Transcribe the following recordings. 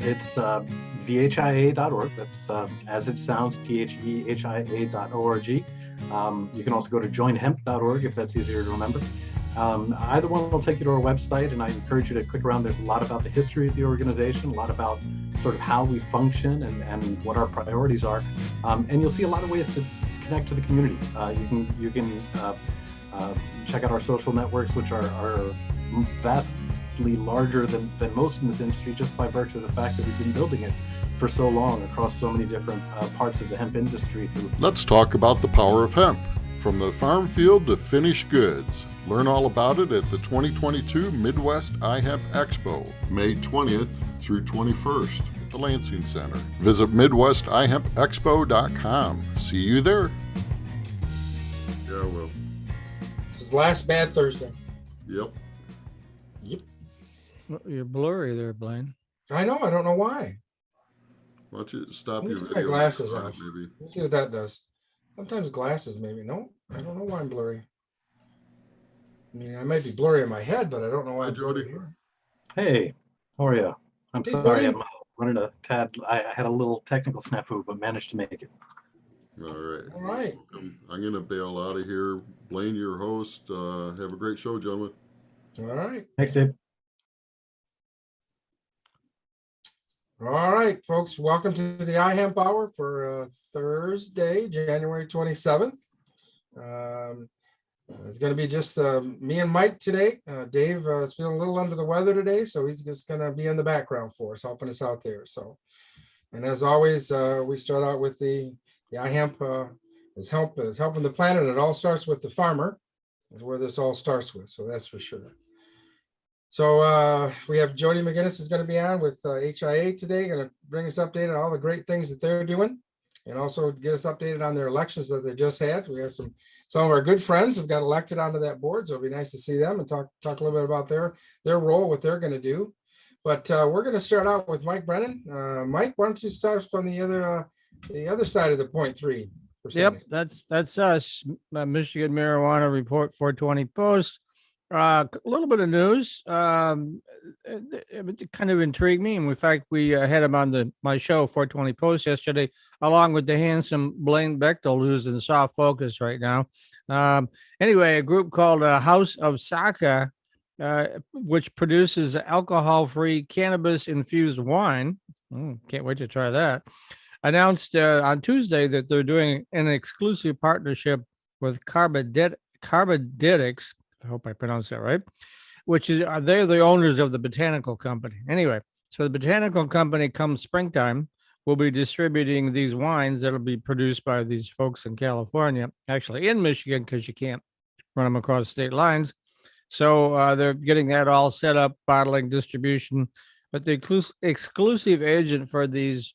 It's vhia.org. That's as it sounds, thehia.org. You can also go to joinhemp.org if that's easier to remember. Either one will take you to our website, and I encourage you to click around. There's a lot about the history of the organization, a lot about sort of how we function and what our priorities are. And you'll see a lot of ways to connect to the community. You can check out our social networks, which are vastly larger than most in this industry, just by virtue of the fact that we've been building it for so long across so many different parts of the hemp industry. Let's talk about the power of hemp, from the farm field to finished goods. Learn all about it at the 2022 Midwest iHemp Expo, May 20th through 21st at the Lansing Center. Visit MidwestIHempExpo.com. See you there. Yeah, well. This is last bad Thursday. Yep. Well, you're blurry there, Blaine. I know. I don't know why. Why don't you stop Let me your take video? my glasses off. Maybe. Let's see what that does. Sometimes glasses, maybe. No, I don't know why I'm blurry. I mean, I might be blurry in my head, but I don't know why. Hi, I'm Jody. blurry here. Hey, how are you? I'm Hey, sorry, buddy. I'm running a tad. I had a little technical snafu, but managed to make it. All right. All right. I'm going to bail out of here. Blaine, your host. Have a great show, gentlemen. All right. Thanks, Dave. All right, folks. Welcome to the iHemp Hour for Thursday, January 27th. It's going to be just me and Mike today. Dave is feeling a little under the weather today, so he's just going to be in the background for us, helping us out there. So, and as always, we start out with the iHemp is helping the planet. It all starts with the farmer, is where this all starts with. So that's for sure. So we have Jody McGinnes is going to be on with HIA today, going to bring us updated on all the great things that they're doing, and also get us updated on their elections that they just had. We have some of our good friends have got elected onto that board, so it'll be nice to see them and talk a little bit about their role, what they're going to do. But we're going to start out with Mike Brennan. Mike, why don't you start from the other side of the 0.3%? Yep, that's us. Michigan Marijuana Report 420 Post. A little bit of news. It kind of intrigued me, and in fact, we had him on my show 420 Post yesterday, along with the handsome Blaine Bechtel, who's in soft focus right now. Anyway, a group called House of Saka, which produces alcohol-free cannabis-infused wine. Can't wait to try that. Announced on Tuesday that they're doing an exclusive partnership with Carbadetics. I hope I pronounced that right, which is they're the owners of the botanical company. Anyway, so the botanical company, come springtime, will be distributing these wines that'll be produced by these folks in California, actually in Michigan, because you can't run them across state lines. So they're getting that all set up, bottling, distribution. But the exclusive agent for these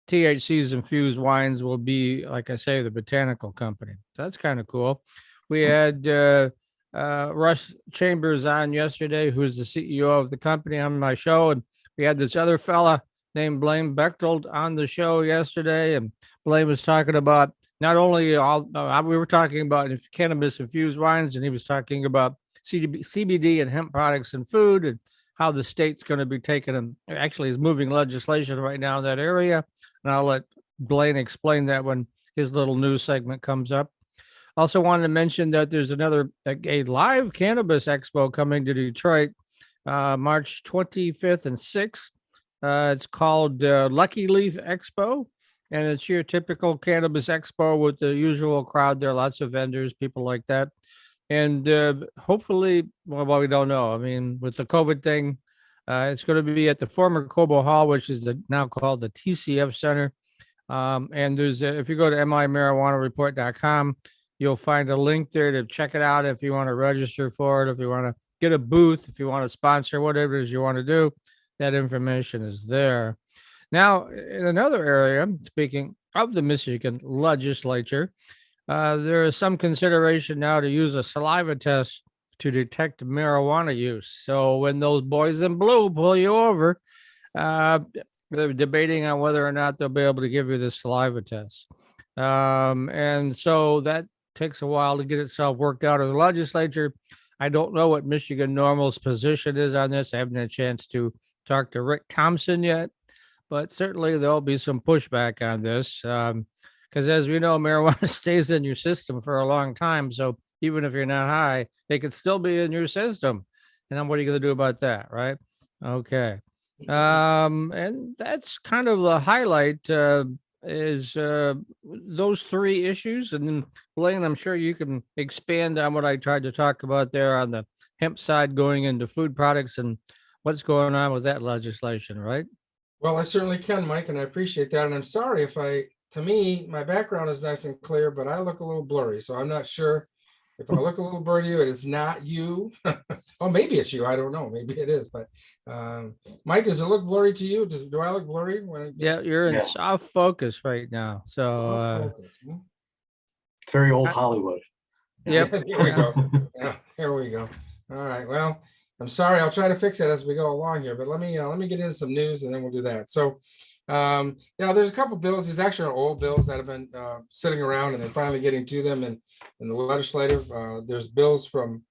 THCs infused wines will be, like I say, the botanical company. So that's kind of cool. We had Russ Chambers on yesterday, who's the CEO of the company, on my show, and we had this other fella named Blaine Bechtel on the show yesterday, and Blaine was talking about not only we were talking about cannabis infused wines, and he was talking about CBD and hemp products and food, and how the state's going to be taking them. Actually, is moving legislation right now in that area, and I'll let Blaine explain that when his little news segment comes up. Also wanted to mention that there's a live cannabis expo coming to Detroit, March 25th and 6th. It's called Lucky Leaf Expo, and it's your typical cannabis expo with the usual crowd there, lots of vendors, people like that. And hopefully, well, we don't know. I mean, with the COVID thing, it's going to be at the former Cobo Hall, which is now called the TCF Center. And there's if you go to mimarijuanareport.com, you'll find a link there to check it out if you want to register for it, if you want to get a booth, if you want to sponsor, whatever it is you want to do, that information is there. Now, in another area, speaking of the Michigan legislature, there is some consideration now to use a saliva test to detect marijuana use. So when those boys in blue pull you over, they're debating on whether or not they'll be able to give you the saliva test. And so that takes a while to get itself worked out of the legislature. I don't know what Michigan Normal's position is on this. I haven't had a chance to talk to Rick Thompson yet, but certainly there'll be some pushback on this because, as we know, marijuana stays in your system for a long time. So even if you're not high, it could still be in your system. And then what are you going to do about that, right? Okay. And that's kind of the highlight is those three issues. And then, Blaine, I'm sure you can expand on what I tried to talk about there on the hemp side going into food products and what's going on with that legislation, right? Well, I certainly can, Mike, and I appreciate that. And I'm sorry if to me, my background is nice and clear, but I look a little blurry. So I'm not sure if I look a little blurry to you, it is not you. Oh, maybe it's you. I don't know. Maybe it is. But Mike, does it look blurry to you? Do I look blurry? Yeah, you're in soft focus right now. So it's very old Hollywood. Yep. There we go. Yeah, here we go. All right. Well, I'm sorry. I'll try to fix that as we go along here. But let me get into some news and then we'll do that. So there's a couple bills. These actually are old bills that have been sitting around and they're finally getting to them in the legislative. There's bills from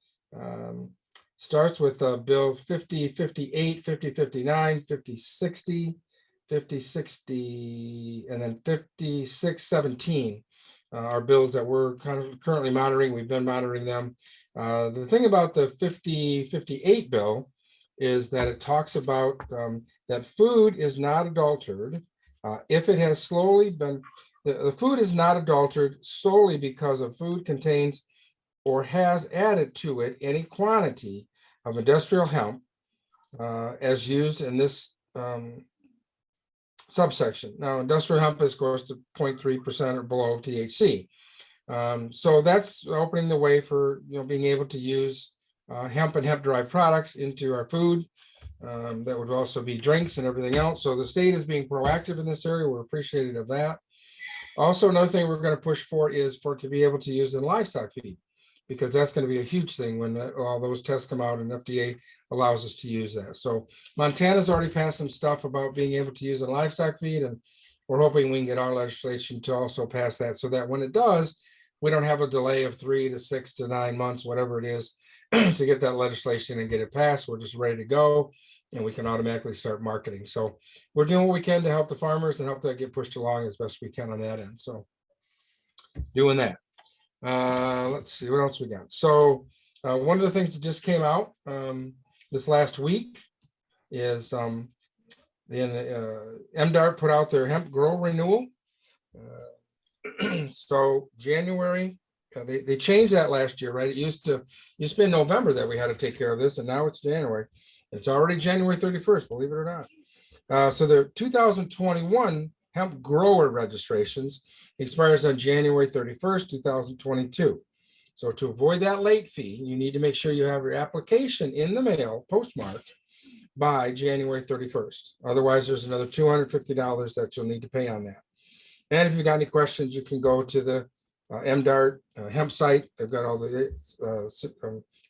starts with Bill 5058, 5059, 5060, 5060, and then 5617 are bills that we're kind of currently monitoring. We've been monitoring them. The thing about the 5058 bill is that it talks about that food is not adulterated if it has slowly been, the food is not adulterated solely because a food contains or has added to it any quantity of industrial hemp as used in this subsection. Now, industrial hemp is, of course, the 0.3% or below of THC. So that's opening the way for being able to use hemp and hemp-derived products into our food. That would also be drinks and everything else. So the state is being proactive in this area. We're appreciative of that. Also, another thing we're going to push for is for it to be able to use in livestock feed, because that's going to be a huge thing when all those tests come out and FDA allows us to use that. So Montana's already passed some stuff about being able to use in livestock feed, and we're hoping we can get our legislation to also pass that so that when it does, we don't have a delay of 3 to 6 to 9 months, whatever it is, to get that legislation and get it passed. We're just ready to go and we can automatically start marketing. So we're doing what we can to help the farmers and help that get pushed along as best we can on that end. So doing that. Let's see what else we got. So one of the things that just came out this last week is MDART put out their hemp grow renewal. So January, they changed that last year, right? It used to be in November that we had to take care of this, and now it's January. It's already January 31st, believe it or not. So the 2021 hemp grower registrations expires on January 31st, 2022. So to avoid that late fee, you need to make sure you have your application in the mail postmarked by January 31st. Otherwise, there's another $250 that you'll need to pay on that. And if you've got any questions, you can go to the MDART hemp site. They've got all the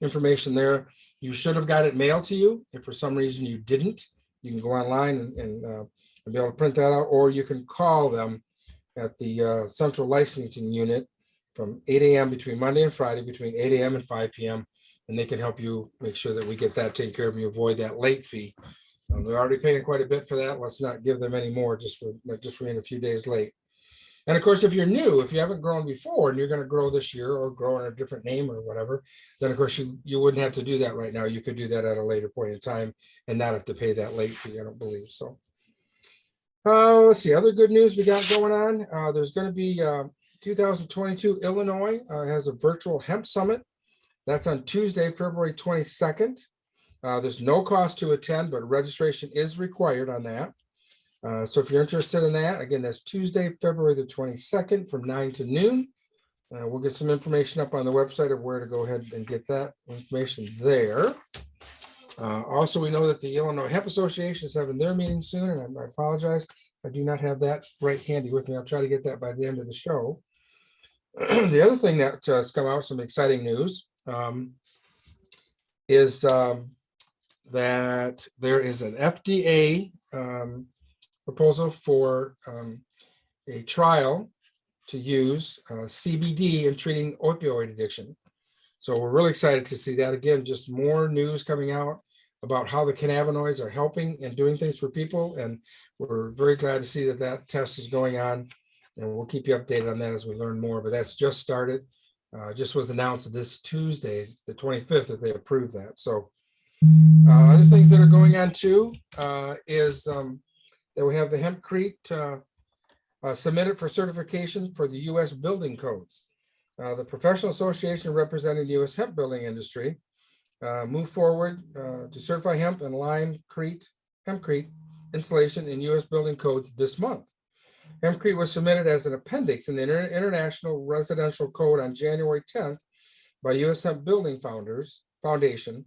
information there. You should have got it mailed to you. If for some reason you didn't, you can go online and be able to print that out, or you can call them at the Central Licensing Unit from 8 a.m. between Monday and Friday, between 8 a.m. and 5 p.m. And they can help you make sure that we get that taken care of and you avoid that late fee. They're already paying quite a bit for that. Let's not give them any more just for being a few days late. And of course, if you're new, if you haven't grown before and you're going to grow this year or grow in a different name or whatever, then of course you wouldn't have to do that right now. You could do that at a later point in time and not have to pay that late fee, I don't believe. So let's see, other good news we got going on. There's going to be 2022 Illinois has a virtual hemp summit. That's on Tuesday, February 22nd. There's no cost to attend, but registration is required on that. So if you're interested in that, again, that's Tuesday, February the 22nd from 9 to noon. We'll get some information up on the website of where to go ahead and get that information there. Also, we know that the Illinois Hemp Association is having their meeting soon, and I apologize, I do not have that right handy with me. I'll try to get that by the end of the show. The other thing that has come out, some exciting news, is that there is an FDA proposal for a trial to use CBD in treating opioid addiction. So we're really excited to see that. Again, just more news coming out about how the cannabinoids are helping and doing things for people. And we're very glad to see that that test is going on. And we'll keep you updated on that as we learn more. But that's just started. Just was announced this Tuesday, the 25th, that they approved that. So other things that are going on too is that we have the hempcrete submitted for certification for the U.S. building codes. The professional association representing the U.S. hemp building industry moved forward to certify hemp and hempcrete installation in U.S. building codes this month. Hempcrete was submitted as an appendix in the International Residential Code on January 10th by U.S. Hemp Building Foundation,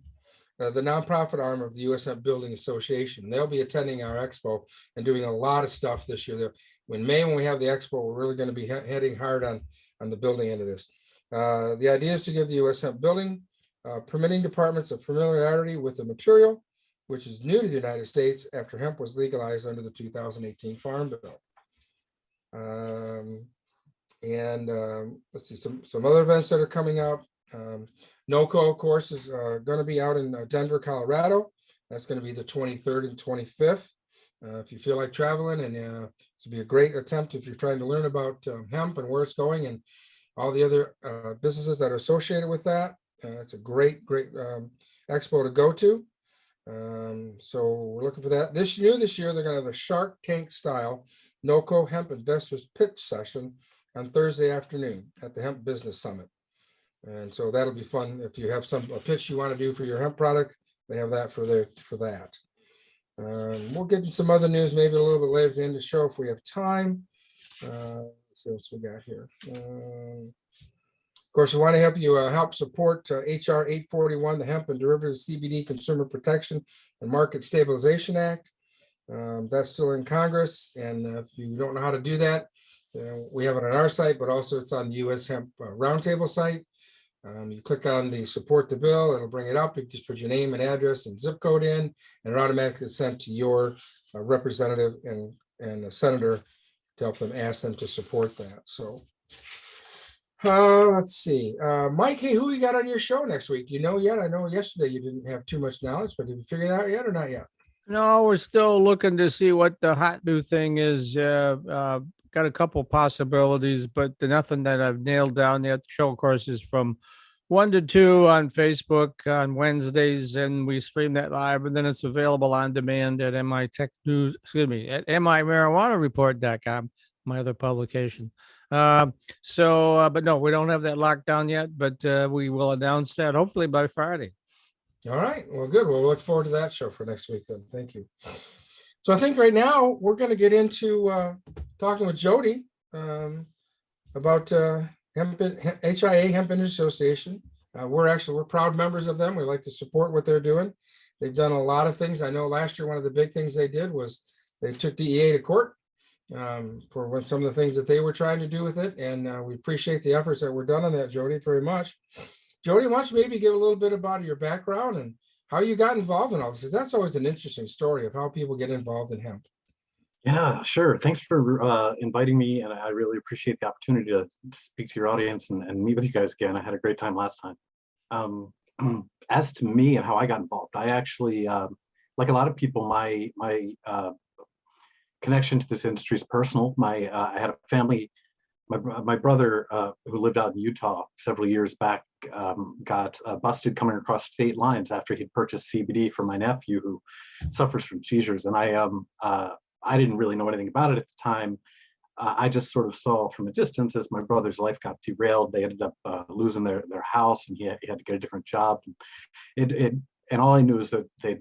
the nonprofit arm of the U.S. Hemp Building Association. They'll be attending our expo and doing a lot of stuff this year. In May, when we have the expo, we're really going to be heading hard on the building end of this. The idea is to give the U.S. Hemp Building permitting departments a familiarity with the material, which is new to the United States after hemp was legalized under the 2018 Farm Bill. Let's see some other events that are coming up. NOCO, of course, is going to be out in Denver, Colorado. That's going to be the 23rd and 25th. If you feel like traveling, and this will be a great attempt if you're trying to learn about hemp and where it's going and all the other businesses that are associated with that. It's a great expo to go to. So we're looking for that. This year, they're going to have a Shark Tank style NOCO Hemp Investors Pitch session on Thursday afternoon at the Hemp Business Summit. And so that'll be fun. If you have a pitch you want to do for your hemp product, they have that for that. We'll get into some other news maybe a little bit later at the end of the show if we have time. Let's see what we got here. Of course, we want to help support HR 841, the Hemp and Derivatives CBD Consumer Protection and Market Stabilization Act. That's still in Congress, and if you don't know how to do that, we have it on our site, but also it's on the U.S. Hemp Roundtable site. You click on the support the bill, it'll bring it up. You just put your name and address and zip code in, and it automatically is sent to your representative and a senator to help them ask them to support that. So let's see. Mike, hey, who you got on your show next week? Do you know yet? I know yesterday you didn't have too much knowledge, but did you figure that out yet or not yet? No, we're still looking to see what the hot new thing is. Got a couple possibilities, but nothing that I've nailed down yet. The show, of course, is from 1 to 2 on Facebook on Wednesdays, and we stream that live, and then it's available on demand at at mymarijuanareport.com, my other publication. But no, we don't have that locked down yet, but we will announce that hopefully by Friday. All right. Well, good. We'll look forward to that show for next week then. Thank you. So I think right now we're going to get into talking with Jody about HIA, Hemp Industry Association. We're proud members of them. We like to support what they're doing. They've done a lot of things. I know last year one of the big things they did was they took DEA to court for some of the things that they were trying to do with it. And we appreciate the efforts that were done on that, Jody, very much. Jody, why don't you maybe give a little bit about your background and how you got involved in all this? Because that's always an interesting story of how people get involved in hemp. Yeah, sure. Thanks for inviting me, and I really appreciate the opportunity to speak to your audience and meet with you guys again. I had a great time last time. As to me and how I got involved, I actually, like a lot of people, my connection to this industry is personal. I had a family. My brother, who lived out in Utah several years back, got busted coming across state lines after he'd purchased CBD for my nephew who suffers from seizures. And I didn't really know anything about it at the time. I just sort of saw from a distance as my brother's life got derailed. They ended up losing their house, and he had to get a different job. And all I knew is that they,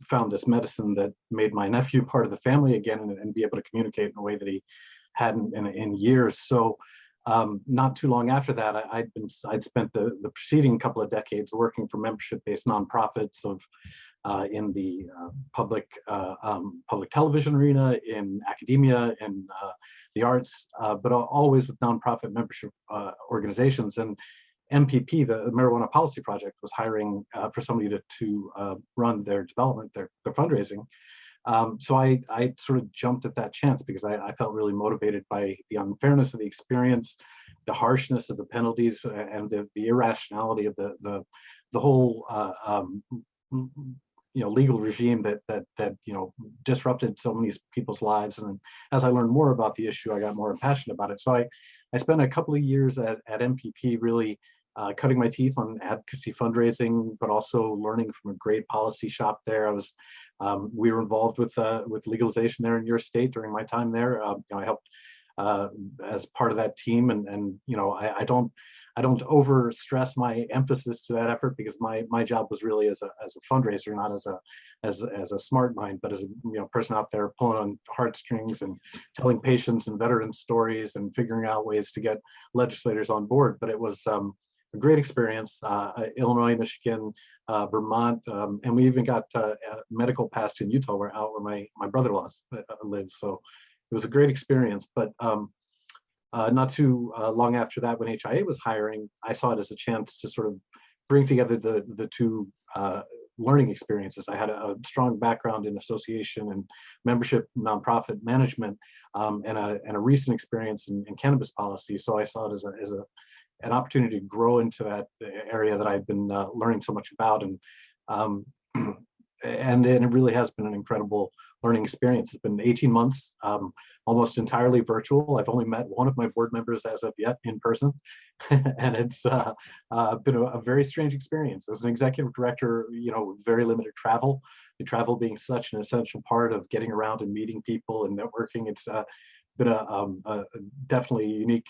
found this medicine that made my nephew part of the family again, and be able to communicate in a way that he hadn't in years. So not too long after that, I'd spent the preceding couple of decades working for membership-based nonprofits in the public television arena, in academia, and the arts, but always with nonprofit membership organizations. And MPP, the Marijuana Policy Project, was hiring for somebody to run their development, their fundraising. So I sort of jumped at that chance because I felt really motivated by the unfairness of the experience, the harshness of the penalties, and the irrationality of the whole legal regime that disrupted so many people's lives. And as I learned more about the issue, I got more passionate about it. So I spent a couple of years at MPP really cutting my teeth on advocacy fundraising, but also learning from a great policy shop there. We were involved with legalization there in your state during my time there. I helped as part of that team, and I don't over stress my emphasis to that effort, because my job was really as a fundraiser, not as a smart mind, but as a person out there pulling on heartstrings and telling patients and veteran stories and figuring out ways to get legislators on board. But it was a great experience. Illinois, Michigan, Vermont, and we even got medical passed in Utah, where my brother-in-law lives. So it was a great experience. But not too long after that, when HIA was hiring, I saw it as a chance to sort of bring together the two learning experiences. I had a strong background in association and membership nonprofit management, and a recent experience in cannabis policy. So I saw it as an opportunity to grow into that area that I've been learning so much about, and it really has been an incredible learning experience. It's been 18 months, almost entirely virtual. I've only met one of my board members as of yet in person, and it's been a very strange experience. As an executive director, very limited travel. The travel being such an essential part of getting around and meeting people and networking. It's been a definitely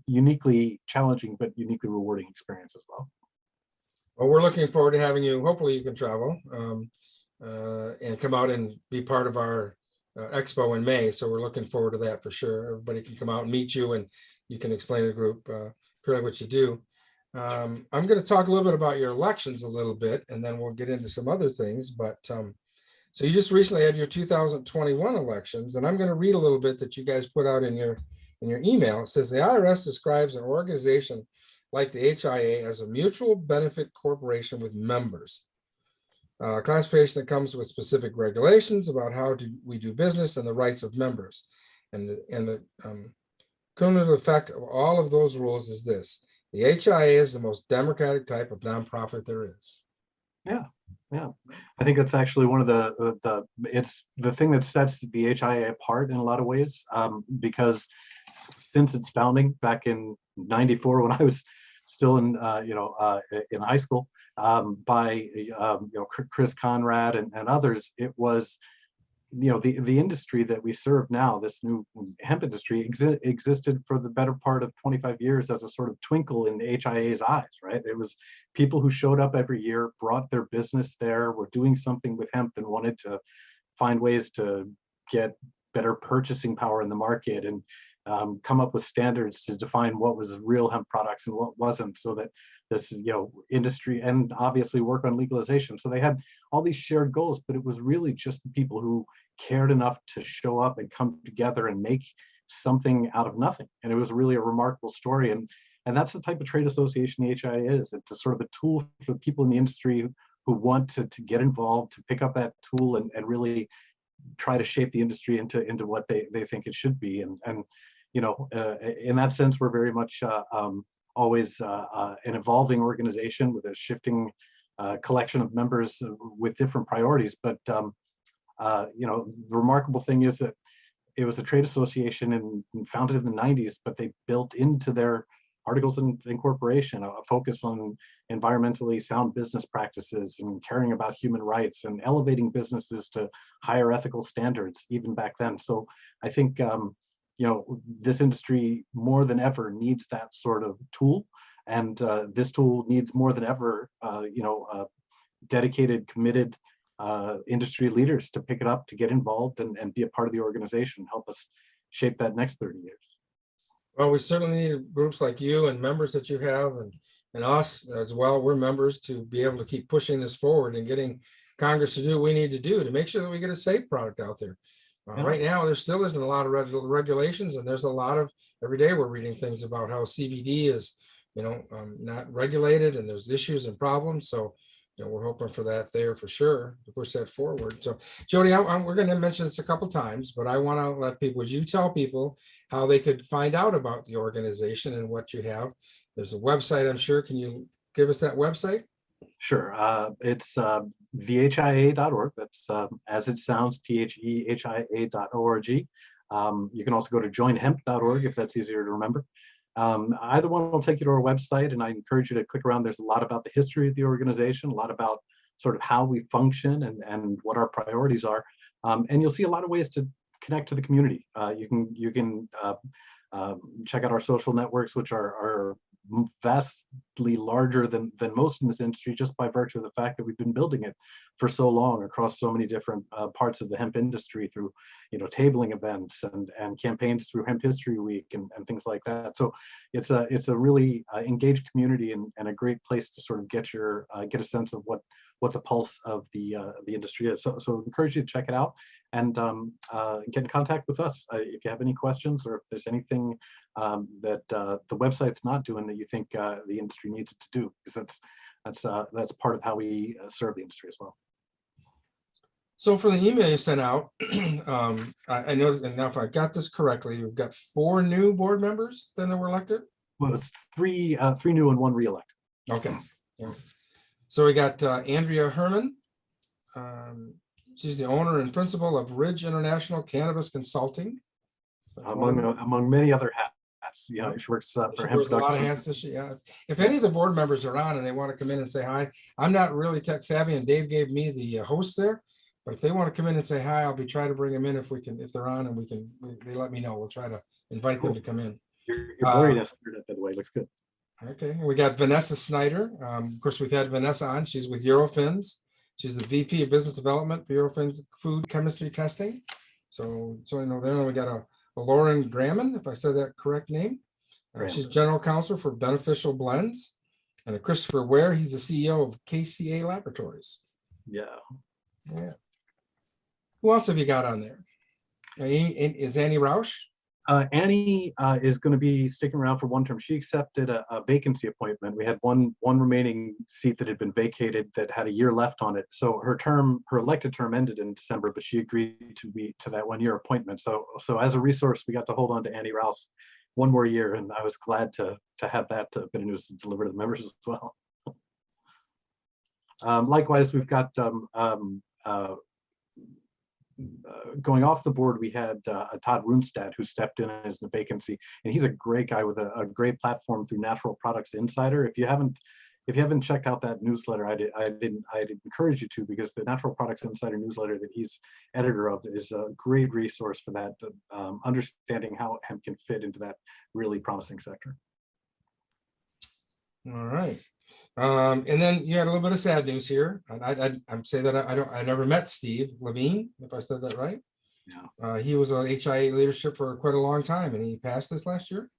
uniquely challenging but uniquely rewarding experience as well. Well, we're looking forward to having you. Hopefully you can travel and come out and be part of our Expo in May. So we're looking forward to that for sure. Everybody can come out and meet you, and you can explain to the group clearly what you do. I'm going to talk a little bit about your elections a little bit, and then we'll get into some other things. But so you just recently had your 2021 elections, and I'm going to read a little bit that you guys put out in your email. It says the IRS describes an organization like the HIA as a mutual benefit corporation with members. Classification that comes with specific regulations about how we do business and the rights of members. And the cumulative effect of all of those rules is this: the HIA is the most democratic type of nonprofit there is. Yeah. I think that's actually one of it's the thing that sets the HIA apart in a lot of ways, because since its founding back in '94, when I was still in high school, by Chris Conrad and others, it was the industry that we serve now, this new hemp industry, existed for the better part of 25 years as a sort of twinkle in the HIA's eyes, right? It was people who showed up every year, brought their business there, were doing something with hemp and wanted to find ways to get better purchasing power in the market, and come up with standards to define what was real hemp products and what wasn't, so that this industry, and obviously work on legalization. So they had all these shared goals, but it was really just the people who cared enough to show up and come together and make something out of nothing. And it was really a remarkable story. And that's the type of trade association the HIA is. It's a sort of a tool for people in the industry who want to get involved, to pick up that tool and really try to shape the industry into what they think it should be. And in that sense, we're very much always an evolving organization with a shifting collection of members with different priorities. But the remarkable thing is that it was a trade association founded in the '90s, but they built into their articles of incorporation a focus on environmentally sound business practices and caring about human rights and elevating businesses to higher ethical standards even back then. So I think this industry more than ever needs that sort of tool, and this tool needs more than ever dedicated, committed industry leaders to pick it up, to get involved and be a part of the organization, help us shape that next 30 years. Well, we certainly need groups like you and members that you have, and us as well. We're members to be able to keep pushing this forward and getting Congress to do what we need to do to make sure that we get a safe product out there. Right now, there still isn't a lot of regulations, and there's a lot of, every day we're reading things about how CBD is, not regulated, and there's issues and problems. So, we're hoping for that there for sure to push that forward. So, Jody, we're going to mention this a couple times, but I want to let people, would you tell people how they could find out about the organization and what you have? There's a website, I'm sure. Can you give us that website? Sure. It's thia.org. That's as it sounds, thehia.org. You can also go to joinhemp.org if that's easier to remember. Either one will take you to our website, and I encourage you to click around. There's a lot about the history of the organization, a lot about sort of how we function and what our priorities are. And you'll see a lot of ways to connect to the community. You can check out our social networks, which are vastly larger than most in this industry, just by virtue of the fact that we've been building it for so long across so many different parts of the hemp industry through, tabling events and campaigns through Hemp History Week and things like that. So it's a really engaged community and a great place to sort of get a sense of what the pulse of the industry is. So encourage you to check it out and get in contact with us if you have any questions, or if there's anything that the website's not doing that you think the industry needs it to do, because that's part of how we serve the industry as well. So for the email you sent out, I noticed, and now if I got this correctly, you've got 4 new board members then that were elected? Well, it's three new and 1 re-elected. Okay. Yeah. So we got Andrea Herman. She's the owner and principal of Ridge International Cannabis Consulting. Among many other hats. She works for She Hemp wears a lot of Productions. hats. Yeah. If any of the board members are on and they want to come in and say hi, I'm not really tech savvy, and Dave gave me the host there. But if they want to come in and say hi, I'll be trying to bring them in if they're on, and they let me know. We'll try to invite them to come in. Your blurriness, by the way, looks good. Okay, we got Vanessa Snyder. Of course, we've had Vanessa on. She's with Eurofins. She's the VP of Business Development for Eurofins Food Chemistry Testing. So there we got a Lauren Graman, if I said that correct name. She's General Counsel for Beneficial Blends. And a Christopher Ware, he's the CEO of KCA Laboratories. Yeah. Who else have you got on there? Is Annie Roush? Annie is going to be sticking around for 1 term. She accepted a vacancy appointment. We had one remaining seat that had been vacated that had a year left on it. So her elected term ended in December, but she agreed to that 1-year appointment. So as a resource, we got to hold on to Annie Rouse 1 more year, and I was glad to have that bit of news to deliver to the members as well. Likewise, we've got going off the board, we had Todd Roonstadt, who stepped in as the vacancy, and he's a great guy with a great platform through Natural Products Insider. If you haven't checked out that newsletter, I'd encourage you to, because the Natural Products Insider newsletter that he's editor of is a great resource for that, understanding how hemp can fit into that really promising sector. All right. And then you had a little bit of sad news here. I'd say that I never met Steve Levine, if I said that right. Yeah. He was on HIA leadership for quite a long time, and he passed this last year.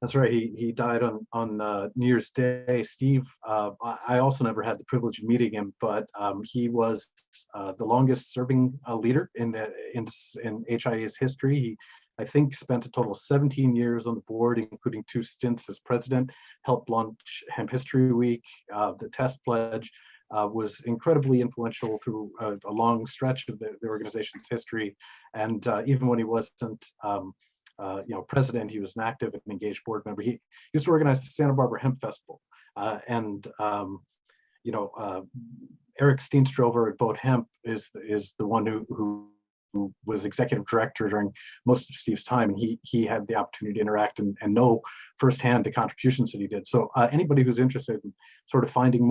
That's right. He died on New Year's Day. Steve, I also never had the privilege of meeting him, but he was the longest serving leader in HIA's history. He, I think, spent a total of 17 years on the board, including 2 stints as president, helped launch Hemp History Week, the Test Pledge, was incredibly influential through a long stretch of the organization's history. And even when he wasn't president, he was an active and engaged board member. He used to organize the Santa Barbara Hemp Festival. Eric Steenstrover at Vote Hemp is the one who was executive director during most of Steve's time, and he had the opportunity to interact and know firsthand the contributions that he did. So anybody who's interested in sort of finding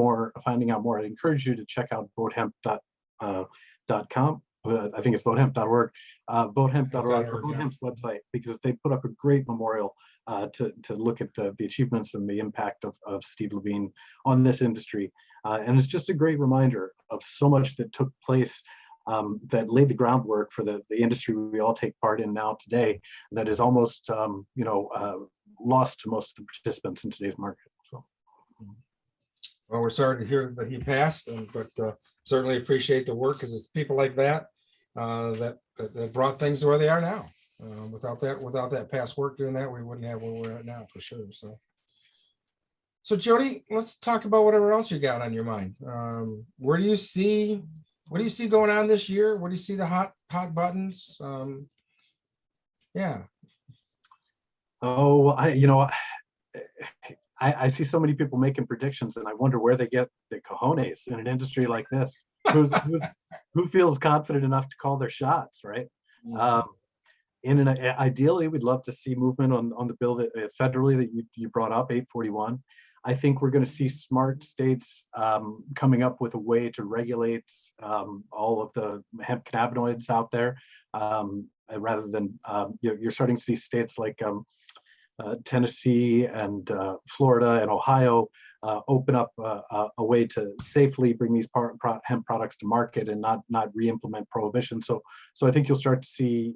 out more, I'd encourage you to check out votehemp.com. I think it's votehemp.org, votehemp.org, or VoteHemp's website, because they put up a great memorial to look at the achievements and the impact of Steve Levine on this industry. And it's just a great reminder of so much that took place that laid the groundwork for the industry we all take part in now today, that is almost lost to most of the participants in today's market. So, well, we're sorry to hear that he passed, but certainly appreciate the work, because it's people like that that brought things to where they are now. Without that past work doing that, we wouldn't have where we're at now, for sure. So Jody, let's talk about whatever else you got on your mind. What do you see going on this year? Where do you see the hot buttons? Yeah. Oh, I see so many people making predictions, and I wonder where they get the cojones in an industry like this. Who feels confident enough to call their shots, right? Ideally, we'd love to see movement on the bill that federally that you brought up, 841. I think we're going to see smart states coming up with a way to regulate all of the hemp cannabinoids out there, rather than you're starting to see states like Tennessee and Florida and Ohio open up a way to safely bring these hemp products to market and not re-implement prohibition. So I think you'll start to see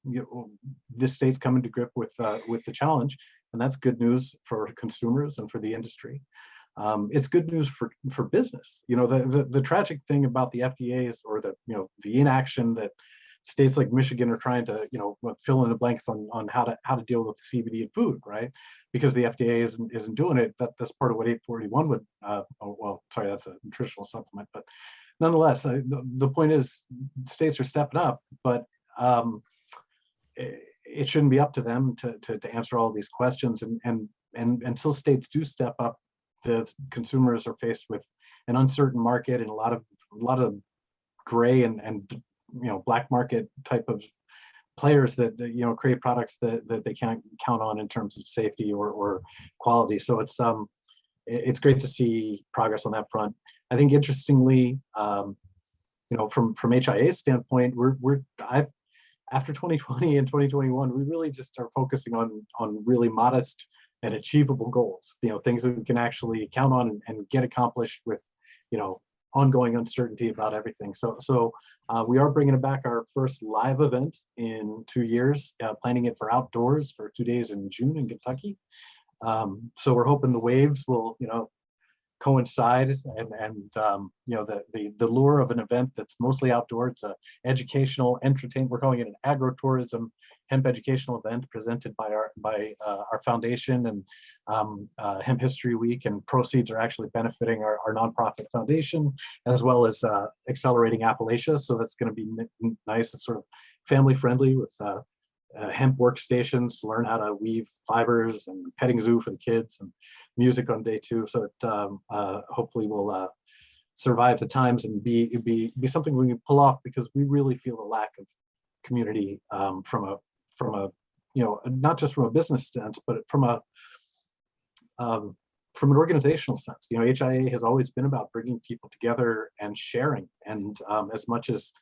the states come into grip with the challenge, and that's good news for consumers and for the industry. It's good news for business. The tragic thing about the FDA is, or the inaction that states like Michigan are trying to, fill in the blanks on how to deal with CBD in food, right? Because the FDA isn't doing it. That's part of what 841 would. That's a nutritional supplement, but nonetheless, the point is, states are stepping up, but it shouldn't be up to them to answer all these questions. And until states do step up, the consumers are faced with an uncertain market and a lot of gray and black market type of players that create products that they can't count on in terms of safety or quality. So it's great to see progress on that front. I think interestingly, from HIA's standpoint, after 2020 and 2021, we really just are focusing on really modest and achievable goals. Things that we can actually count on and get accomplished with ongoing uncertainty about everything. So we are bringing back our first live event in 2 years, planning it for outdoors for 2 days in June in Kentucky. So we're hoping the waves will, coincide and the lure of an event that's mostly outdoor. It's a educational, entertainment. We're calling it an agro-tourism hemp educational event presented by our foundation and Hemp History Week, and proceeds are actually benefiting our nonprofit foundation, as well as Accelerating Appalachia. So that's going to be nice. It's sort of family friendly with hemp workstations to learn how to weave fibers, and petting zoo for the kids, and music on day 2. So it hopefully will survive the times and be something we can pull off, because we really feel a lack of community from a not just from a business sense, but from an organizational sense. HIA has always been about bringing people together and sharing. And as much as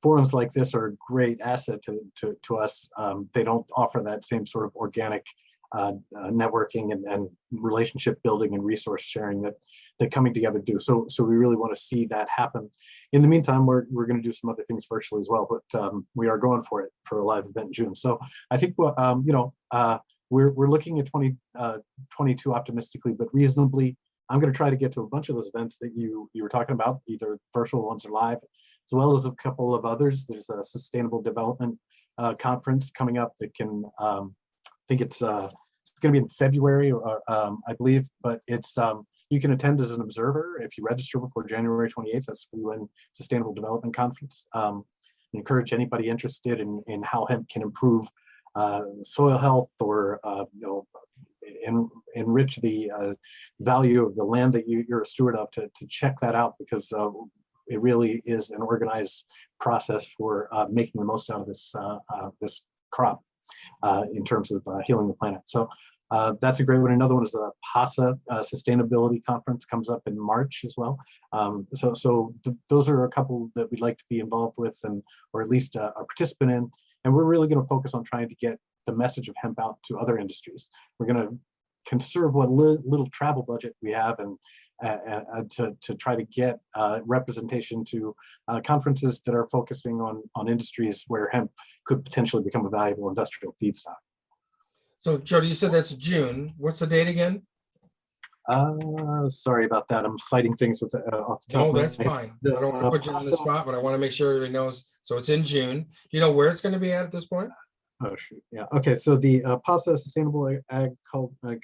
forums like this are a great asset to us, they don't offer that same sort of organic networking and relationship building and resource sharing that coming together do. So we really want to see that happen. In the meantime, we're going to do some other things virtually as well, but we are going for it for a live event in June. So I think we're looking at 2022 optimistically, but reasonably. I'm going to try to get to a bunch of those events that you were talking about, either virtual ones or live, as well as a couple of others. There's a sustainable development conference coming up that can, I think it's going to be in February, I believe, but it's you can attend as an observer if you register before January 28th. That's the UN Sustainable Development Conference. Encourage anybody interested in how hemp can improve soil health or enrich the value of the land that you're a steward of to check that out, because it really is an organized process for making the most out of this crop in terms of healing the planet. So that's a great one. Another one is the PASA Sustainability Conference, comes up in March as well. Those are a couple that we'd like to be involved with, or at least a participant in. And we're really going to focus on trying to get the message of hemp out to other industries. We're going to conserve what little travel budget we have, and to try to get representation to conferences that are focusing on industries where hemp could potentially become a valuable industrial feedstock. So Jody, you said that's June. What's the date again? Sorry about that. I'm citing things with off the top. No, of my that's head. fine. I don't want to put you on the spot, but I want to make sure everybody knows. So it's in June. Do you know where it's going to be at this point? Oh, shoot. Yeah. Okay. So the PASA Sustainable Ag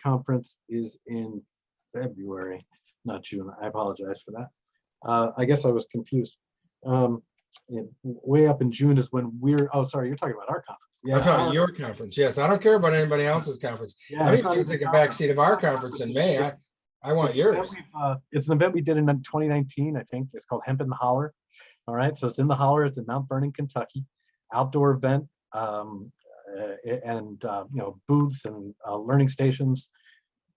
Conference is in February, not June. I apologize for that. I guess I was confused. Way up in June is when oh, sorry, you're talking about our conference. I'm talking about your conference. Yes, I don't care about anybody else's conference. Yeah, I'm it's even not going even to take a a back conference. seat of our conference in May. I want yours. It's an event we did in 2019, I think. It's called Hemp in the Holler. All right, so it's in the Holler. It's in Mount Vernon, Kentucky. Outdoor event, and booths and learning stations,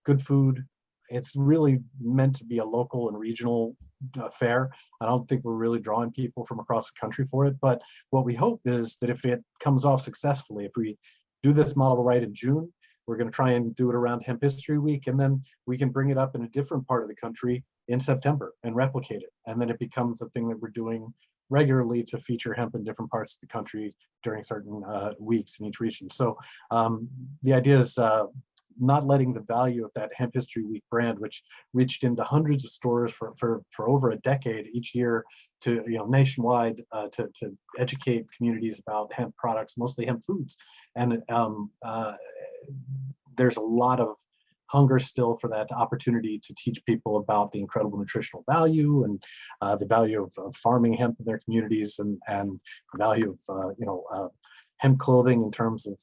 good food. It's really meant to be a local and regional affair. I don't think we're really drawing people from across the country for it, but what we hope is that if it comes off successfully, if we do this model right in June, we're going to try and do it around Hemp History Week, and then we can bring it up in a different part of the country in September and replicate it. And then it becomes a thing that we're doing regularly to feature hemp in different parts of the country during certain weeks in each region. So the idea is not letting the value of that Hemp History Week brand, which reached into hundreds of stores for over a decade each year to nationwide to educate communities about hemp products, mostly hemp foods. And there's a lot of hunger still for that opportunity to teach people about the incredible nutritional value and the value of farming hemp in their communities, and the value of hemp clothing in terms of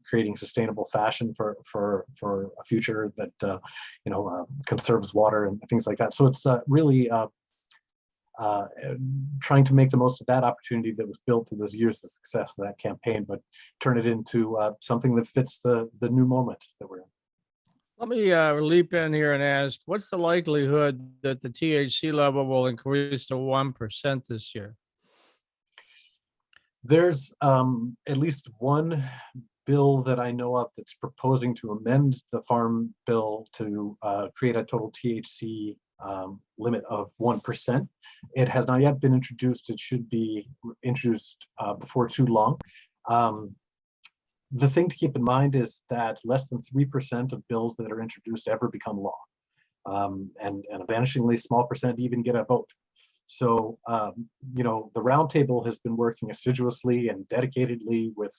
creating sustainable fashion for a future that conserves water and things like that. So it's really trying to make the most of that opportunity that was built through those years of success of that campaign, but turn it into something that fits the new moment that we're in. Let me leap in here and ask, what's the likelihood that the THC level will increase to 1% this year? There's at least one bill that I know of that's proposing to amend the farm bill to create a total THC limit of 1%. It has not yet been introduced. It should be introduced before too long. The thing to keep in mind is that less than 3% of bills that are introduced ever become law, and a vanishingly small percent even get a vote. So, the roundtable has been working assiduously and dedicatedly with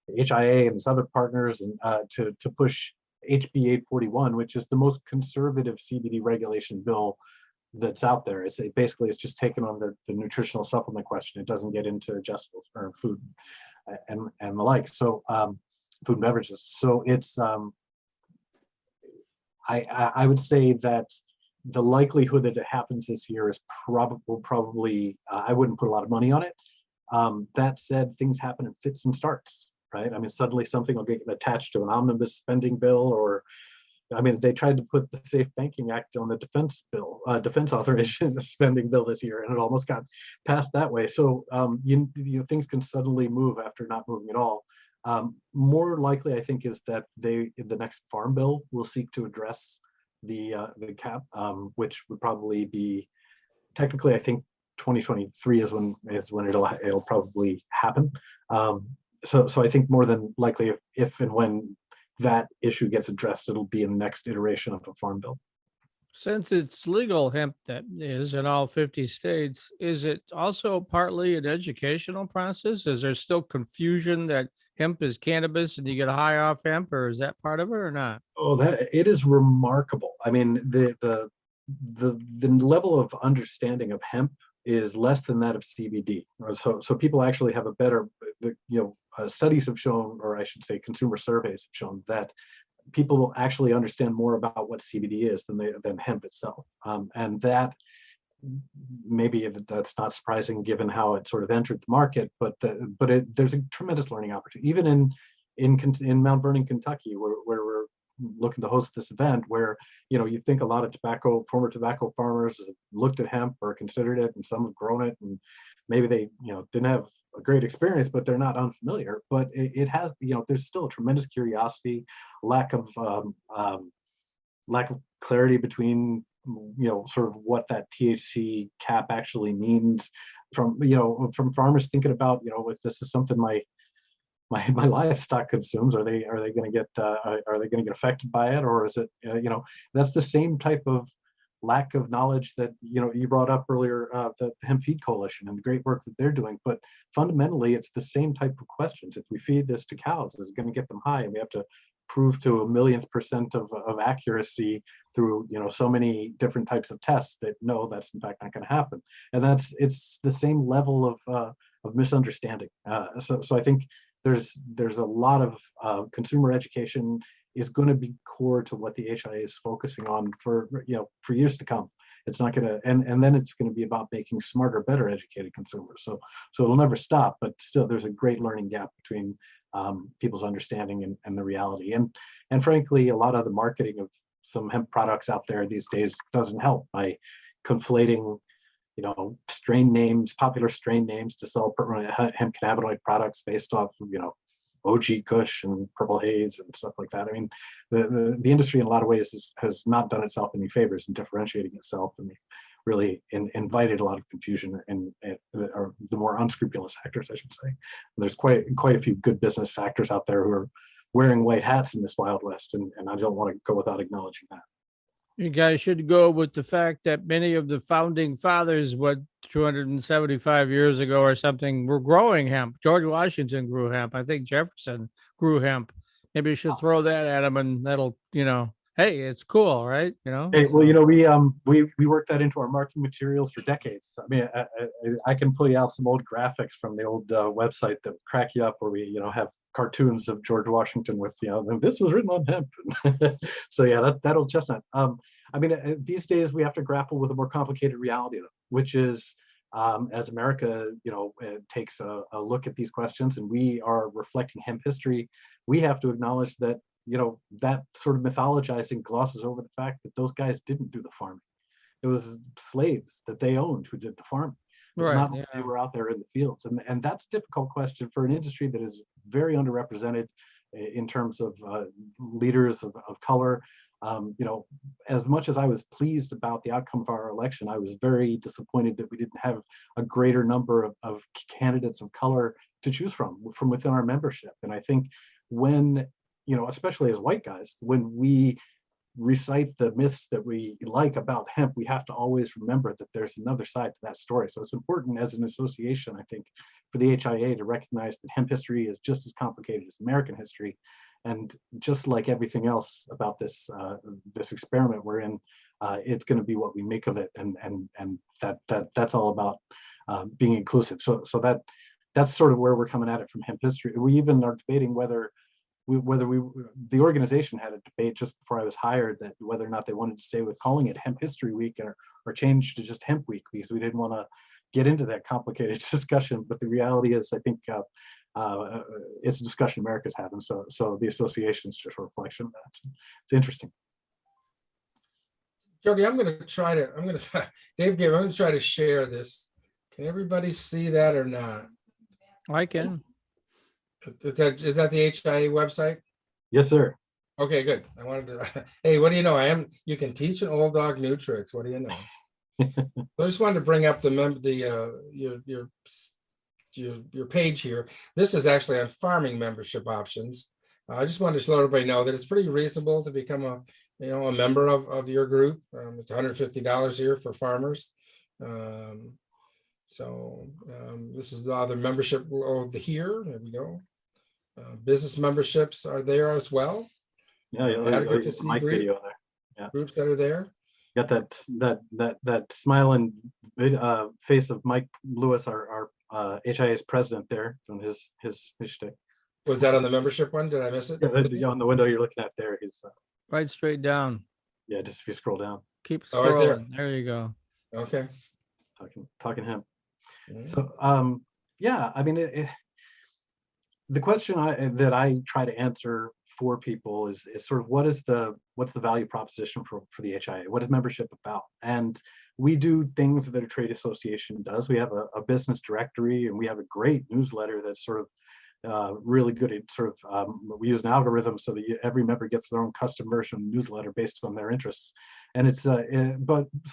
HIA and its other partners and to push HB 841, which is the most conservative CBD regulation bill that's out there. It's just taken on the nutritional supplement question. It doesn't get into adjustables or food and the like. So food and beverages. So it's I would say that the likelihood that it happens this year is probably I wouldn't put a lot of money on it. That said, things happen in fits and starts, right? I mean, suddenly something will get attached to an omnibus spending bill, or they tried to put the Safe Banking Act on the defense bill, defense authorization spending bill this year, and it almost got passed that way. So things can suddenly move after not moving at all. More likely, I think, is that the next farm bill will seek to address the cap, which would probably be technically, I think 2023 is when it'll probably happen. So I think more than likely, if and when that issue gets addressed, it'll be in the next iteration of a farm bill. Since it's legal hemp that is in all 50 states, is it also partly an educational process? Is there still confusion that hemp is cannabis and you get high off hemp, or is that part of it or not? Oh, that it is remarkable. I mean, the level of understanding of hemp is less than that of CBD. So people actually have a better, studies have shown, or I should say consumer surveys have shown, that people will actually understand more about what CBD is than hemp itself. And that maybe that's not surprising given how it sort of entered the market, but there's a tremendous learning opportunity, even in Mount Vernon, Kentucky, where we're looking to host this event, where you think a lot of former tobacco farmers have looked at hemp or considered it, and some have grown it, and maybe they didn't have a great experience, but they're not unfamiliar. But it has, there's still a tremendous curiosity, lack of clarity between sort of what that THC cap actually means from farmers thinking about, if this is something my livestock consumes, are they going to get affected by it, or is it that's the same type of lack of knowledge that you brought up earlier, the Hemp Feed Coalition and the great work that they're doing. But fundamentally, it's the same type of questions. If we feed this to cows, is it going to get them high? And we have to prove to 1,000,000% of accuracy through so many different types of tests that no, that's in fact not going to happen. And it's the same level of misunderstanding. So I think there's a lot of consumer education is going to be core to what the HIA is focusing on for years to come. It's not going to, and then it's going to be about making smarter, better educated consumers. So it'll never stop, but still there's a great learning gap between people's understanding and the reality. And frankly, a lot of the marketing of some hemp products out there these days doesn't help by conflating, strain names, popular strain names to sell hemp cannabinoid products based off of, OG Kush and Purple Haze and stuff like that. I mean, the industry in a lot of ways has not done itself any favors in differentiating itself, and really invited a lot of confusion or the more unscrupulous actors, I should say. And there's quite a few good business actors out there who are wearing white hats in this Wild West, and I don't want to go without acknowledging that. You guys should go with the fact that many of the founding fathers, 275 years ago or something, were growing hemp. George Washington grew hemp. I think Jefferson grew hemp. Maybe you should throw that at them, and that'll, hey, it's cool, right? Hey, well, we worked that into our marketing materials for decades. I mean, I can pull you out some old graphics from the old website that crack you up, where we, have cartoons of George Washington with, this was written on hemp. So yeah, that'll chestnut. I mean, these days we have to grapple with a more complicated reality, which is, as America, takes a look at these questions, and we are reflecting hemp history, we have to acknowledge that, that sort of mythologizing glosses over the fact that those guys didn't do the farming. It was slaves that they owned who did the farming. It's not that they were out there in the fields. And that's a difficult question for an industry that is very underrepresented in terms of leaders of color. As much as I was pleased about the outcome of our election, I was very disappointed that we didn't have a greater number of candidates of color to choose from within our membership. And I think when, especially as white guys, when we recite the myths that we like about hemp, we have to always remember that there's another side to that story. So it's important as an association, I think, for the HIA to recognize that hemp history is just as complicated as American history. And just like everything else about this this experiment we're in, it's going to be what we make of it, and that's all about being inclusive. So that's sort of where we're coming at it from hemp history. We even are debating whether the organization had a debate just before I was hired that whether or not they wanted to stay with calling it Hemp History Week or change to just Hemp Week, because we didn't want to get into that complicated discussion. But the reality is, I think it's a discussion America's having. So the association is just a reflection of that. It's interesting. Jody, I'm going to try to share this. Can everybody see that or not? I can. Is that the HIA website? Yes, sir. Okay, good. I wanted to. Hey, what do you know? You can teach an old dog new tricks. What do you know? I just wanted to bring up your page here. This is actually on farming membership options. I just wanted to let everybody know that it's pretty reasonable to become a member of your group. It's $150 a year for farmers. This is the other membership here. There we go. Business memberships are there as well. Yeah, Mike video there. Yeah. Groups that are there. Got that smiling face of Mike Lewis, our HIA's president there, on his shtick. Was that on the membership one? Did I miss it? Yeah, on the window you're looking at there. He's right straight down. Yeah, just if you scroll down. Keep scrolling. Right there you go. Okay. Talking hemp. Mm-hmm. So yeah, I mean, the question that I try to answer for people is sort of what's the value proposition for the HIA? What is membership about? And we do things that a trade association does. We have a business directory, and we have a great newsletter that's sort of really good at sort of, we use an algorithm so that every member gets their own custom version of the newsletter based on their interests. And it's, so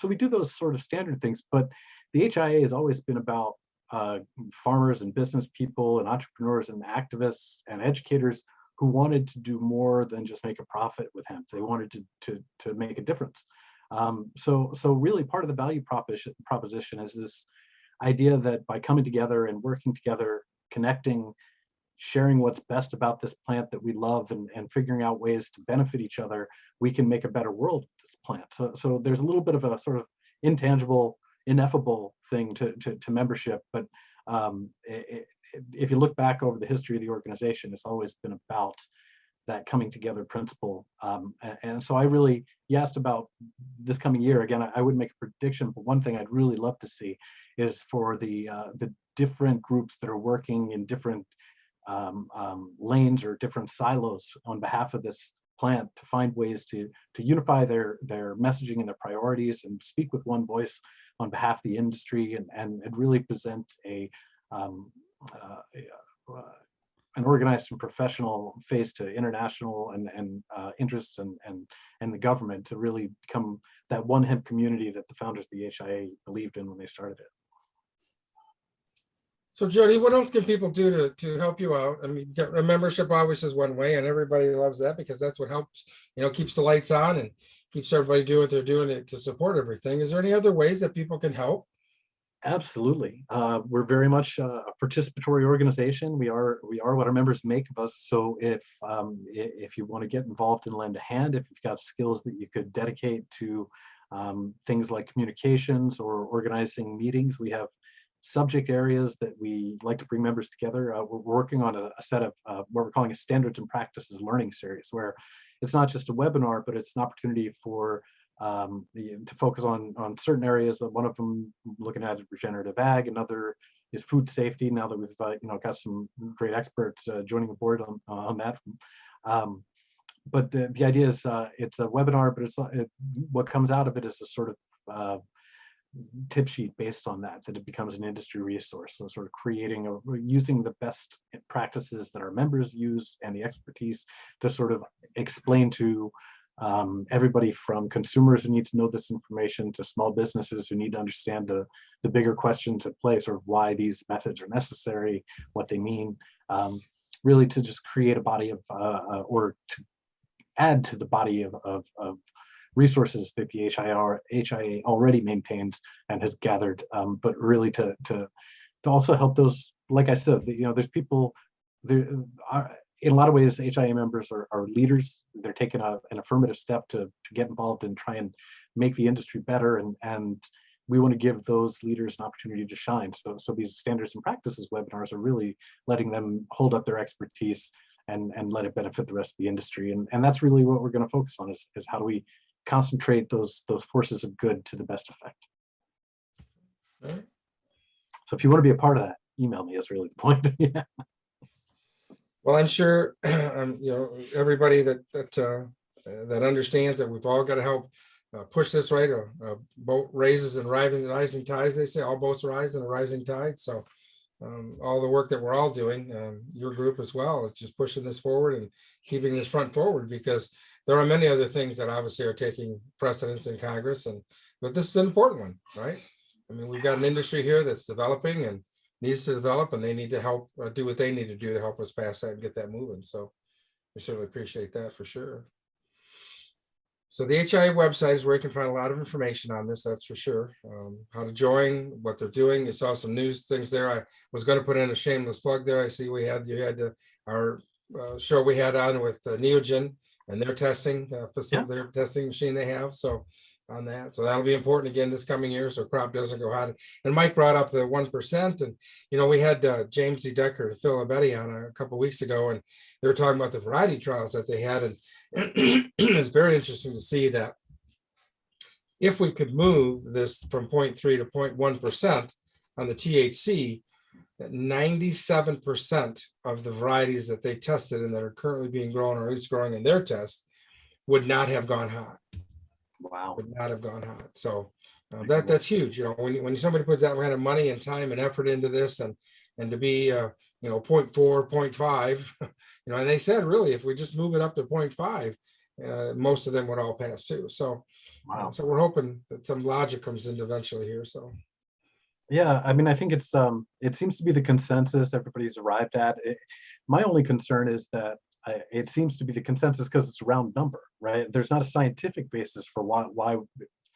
we do those sort of standard things, but the HIA has always been about farmers and business people and entrepreneurs and activists and educators who wanted to do more than just make a profit with hemp. They wanted to make a difference. So really part of the value proposition is this idea that by coming together and working together, connecting, sharing what's best about this plant that we love, and figuring out ways to benefit each other, we can make a better world with this plant. So there's a little bit of a sort of intangible, ineffable thing to membership, but if you look back over the history of the organization, it's always been about that coming together principle. And so you asked about this coming year. Again, I wouldn't make a prediction, but one thing I'd really love to see is for the different groups that are working in different lanes or different silos on behalf of this plant to find ways to unify their messaging and their priorities and speak with one voice on behalf of the industry and really present an organized and professional face to international and interests and the government to really become that one hemp community that the founders of the HIA believed in when they started it. So Jody, what else can people do to help you out? I mean, a membership always is one way, and everybody loves that because that's what helps, keeps the lights on and keeps everybody doing what they're doing to support everything. Is there any other ways that people can help? Absolutely. We're very much a participatory organization. We are what our members make of us. So if you want to get involved and lend a hand, if you've got skills that you could dedicate to things like communications or organizing meetings, we have subject areas that we like to bring members together. We're working on a set of what we're calling a standards and practices learning series, where it's not just a webinar, but it's an opportunity for to focus on certain areas. One of them looking at regenerative ag, another is food safety. Now that we've got some great experts joining the board on that. But the idea is it's a webinar, but what comes out of it is a sort of tip sheet based on that it becomes an industry resource. So sort of using the best practices that our members use and the expertise to sort of explain to everybody from consumers who need to know this information to small businesses who need to understand the bigger questions at play, sort of why these methods are necessary, what they mean, really to just create a body of or to add to the body of resources that the HIA already maintains and has gathered, but really to also help those, like I said, there's people there. In a lot of ways, HIA members are leaders. They're taking an affirmative step to get involved and try and make the industry better. And we want to give those leaders an opportunity to shine. So these standards and practices webinars are really letting them hold up their expertise and let it benefit the rest of the industry. And that's really what we're going to focus on is how do we concentrate those forces of good to the best effect. Right. So if you want to be a part of that, email me is really the point. Yeah. Well, I'm sure everybody that understands that we've all got to help push this right. A boat raises and rising tides. They say all boats rise in a rising tide. So all the work that we're all doing, your group as well, it's just pushing this forward and keeping this front forward, because there are many other things that obviously are taking precedence in Congress, but this is an important one, right? I mean, we've got an industry here that's developing and needs to develop, and they need to help do what they need to do to help us pass that and get that moving. So we certainly appreciate that for sure. So the HIA website is where you can find a lot of information on this, that's for sure. How to join, what they're doing. You saw some news things there. I was going to put in a shameless plug there. I see you had our show we had on with Neogen and their testing facility, their testing machine they have. So on that, so that'll be important again this coming year, so crop doesn't go hot. And Mike brought up the 1%, and we had James D. Decker and Phil Abedi on a couple of weeks ago, and they were talking about the variety trials that they had, and it's very interesting to see that if we could move this from 0.3 to 0.1% on the THC, that 97% of the varieties that they tested and that are currently being grown, or at least growing in their test, would not have gone hot. Wow. Would not have gone hot. So that's huge. When somebody puts that kind of money and time and effort into this, and to be 0.4, 0.5, and they said really if we just move it up to 0.5, most of them would all pass too. So wow. So we're hoping that some logic comes in eventually here. So yeah, I mean, I think it seems to be the consensus everybody's arrived at. My only concern is that it seems to be the consensus because it's a round number, right? There's not a scientific basis for why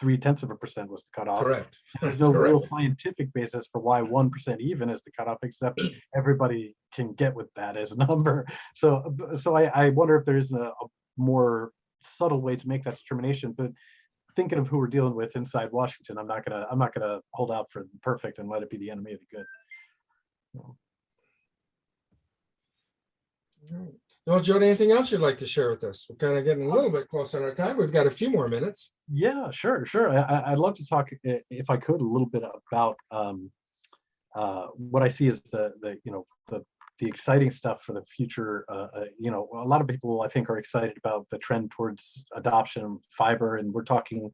0.3% was the cutoff. Correct. There's no Correct. real scientific basis for why 1% even is the cutoff, except everybody can get with that as a number. So I wonder if there's a more subtle way to make that determination. But thinking of who we're dealing with inside Washington, I'm not gonna hold out for the perfect and let it be the enemy of the good. Well, Jody, anything else you'd like to share with us? We're kind of getting a little bit close on our time. We've got a few more minutes. Yeah, sure. I'd love to talk, if I could, a little bit about what I see as the exciting stuff for the future. A lot of people, I think, are excited about the trend towards adoption of fiber, and we're talking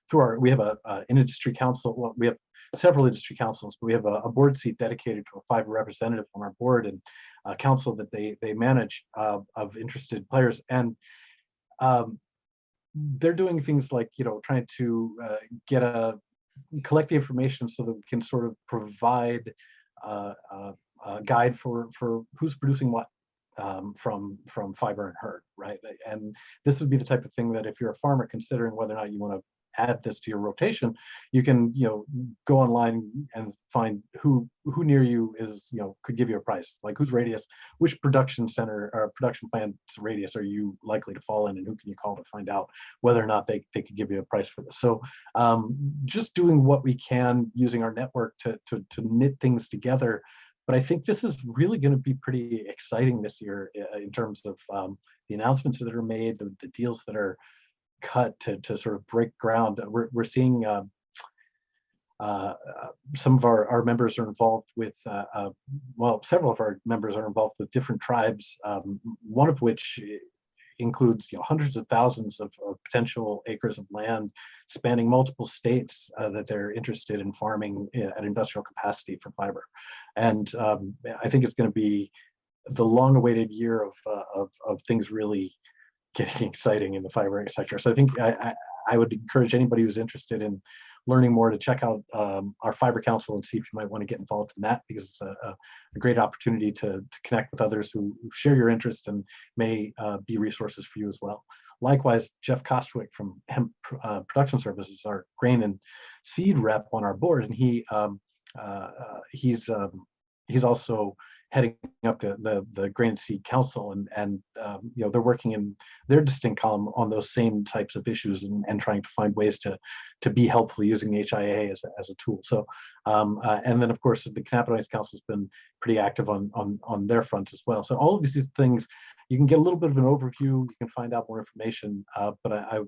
through we have an industry council. Well, we have several industry councils, but we have a board seat dedicated to a fiber representative on our board and a council that they manage of interested players. And they're doing things like, trying to collect the information so that we can sort of provide a guide for who's producing what from fiber and herd, right? And this would be the type of thing that if you're a farmer considering whether or not you want to add this to your rotation, you can go online and find who near you is could give you a price, like whose radius, which production center or production plant's radius are you likely to fall in, and who can you call to find out whether or not they could give you a price for this. So just doing what we can using our network to knit things together. But I think this is really going to be pretty exciting this year in terms of the announcements that are made, the deals that are cut to sort of break ground. We're seeing some of our members are involved with, several of our members are involved with different tribes, one of which includes hundreds of thousands of potential acres of land spanning multiple states that they're interested in farming at industrial capacity for fiber. And I think it's going to be the long-awaited year of things really getting exciting in the fiber sector. So I think I would encourage anybody who's interested in learning more to check out our Fiber Council and see if you might want to get involved in that, because it's a great opportunity to connect with others who share your interest and may be resources for you as well. Likewise, Jeff Kostwick from Hemp Production Services, our grain and seed rep on our board, and he's also heading up the Grain and Seed Council, and they're working in their distinct column on those same types of issues and trying to find ways to be helpful using the HIA as a tool. So and then of course the Cannabinoids Council has been pretty active on their front as well. So all of these things, you can get a little bit of an overview, you can find out more information, but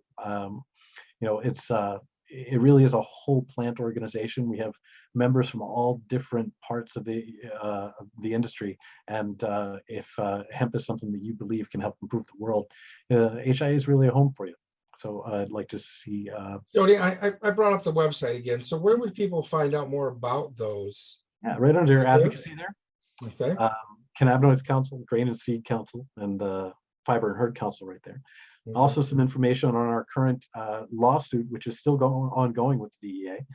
it really is a whole plant organization. We have members from all different parts of the industry, and if hemp is something that you believe can help improve the world, HIA is really a home for you. So I'd like to see. Jody, I brought up the website again. So where would people find out more about those? Yeah, right under your advocacy there. Okay. Cannabinoids Council, Grain and Seed Council, and Fiber and Herd Council right there. Mm-hmm. Also some information on our current lawsuit, which is still ongoing with the DEA.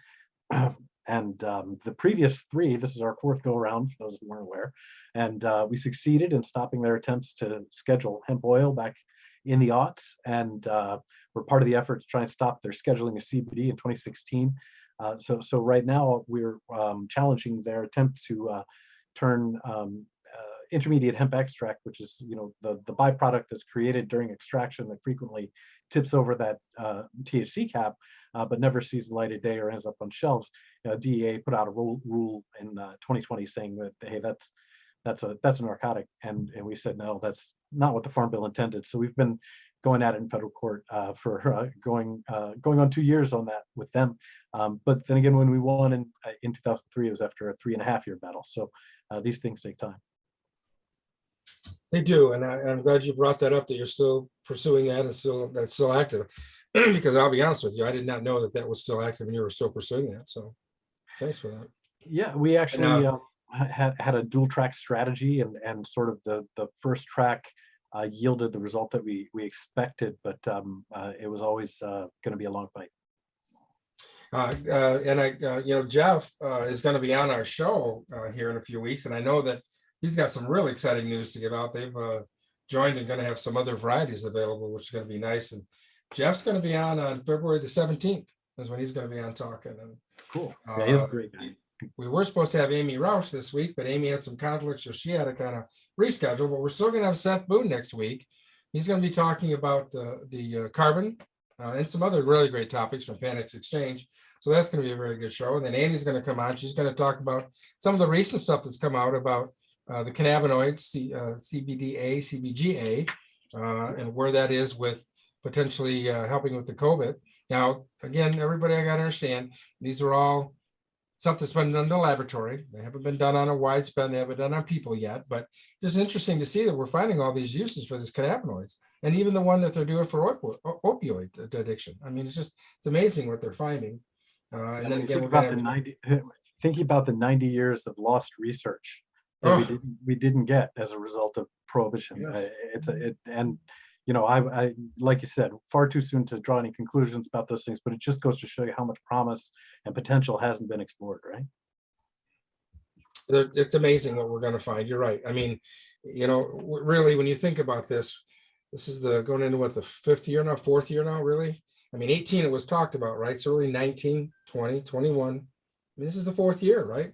And the previous three, this is our fourth go around for those who weren't aware. And we succeeded in stopping their attempts to schedule hemp oil back in the aughts. And we're part of the effort to try and stop their scheduling of CBD in 2016. So right now we're challenging their attempt to turn intermediate hemp extract, which is the byproduct that's created during extraction that frequently tips over that THC cap, but never sees the light of day or ends up on shelves. DEA put out a rule in 2020 saying that, hey, that's a narcotic, and we said no, that's not what the Farm Bill intended. So we've been going at it in federal court for going on 2 years on that with them. But then again, when we won in 2003, it was after a 3.5-year battle. So these things take time. They do, and I'm glad you brought that up, that you're still pursuing that and that's still active. Because I'll be honest with you, I did not know that was still active and you were still pursuing that. So thanks for that. Yeah, we actually had a dual track strategy, and sort of the first track yielded the result that we expected, but it was always going to be a long fight. Jeff is going to be on our show here in a few weeks, and I know that he's got some really exciting news to give out. They've joined and going to have some other varieties available, which is going to be nice. And Jeff's going to be on February the 17th is when he's going to be on talking. And cool. Yeah, he's a great guy. We were supposed to have Amy Roush this week, but Amy had some conflicts, so she had to kind of reschedule. But we're still going to have Seth Boone next week. He's going to be talking about the carbon and some other really great topics from Panics Exchange. So that's going to be a very good show. And then Andy's going to come on. She's going to talk about some of the recent stuff that's come out about the cannabinoids, CBDA, CBGA, and where that is with potentially helping with the COVID. Now, again, everybody, I got to understand, these are all stuff that's been done in the laboratory. They haven't been done on a wide span. They haven't done on people yet, but just interesting to see that we're finding all these uses for these cannabinoids, and even the one that they're doing for opioid addiction. I mean, it's amazing what they're finding. And then again, thinking about the 90 years of lost research that we didn't get as a result of prohibition. Yes. And you know, I like you said, far too soon to draw any conclusions about those things, but it just goes to show you how much promise and potential hasn't been explored, right? It's amazing what we're going to find. You're right. I mean, you know, really, when you think about this is going into what, the 5th year now, 4th year now, really? I mean, 18, it was talked about, right? So really 19, 20, 21. I mean, this is the 4th year, right?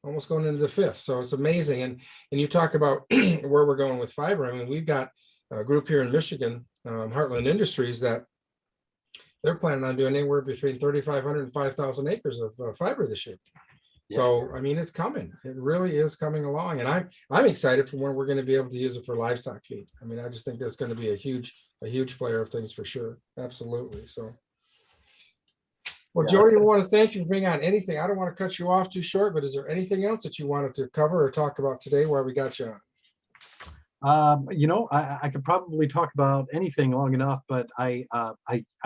Almost going into the 5th. So it's amazing. And you talk about where we're going with fiber. I mean, we've got a group here in Michigan, Heartland Industries, that they're planning on doing anywhere between 3,500 and 5,000 acres of fiber this year. Yeah. So, I mean, it's coming. It really is coming along. And I'm excited for when we're going to be able to use it for livestock feed. I mean, I just think that's going to be a huge player of things for sure. Absolutely. So, well, yeah. Jody, I want to thank you for being on. Anything, I don't want to cut you off too short, but is there anything else that you wanted to cover or talk about today while we got you on? You know, I could probably talk about anything long enough, but I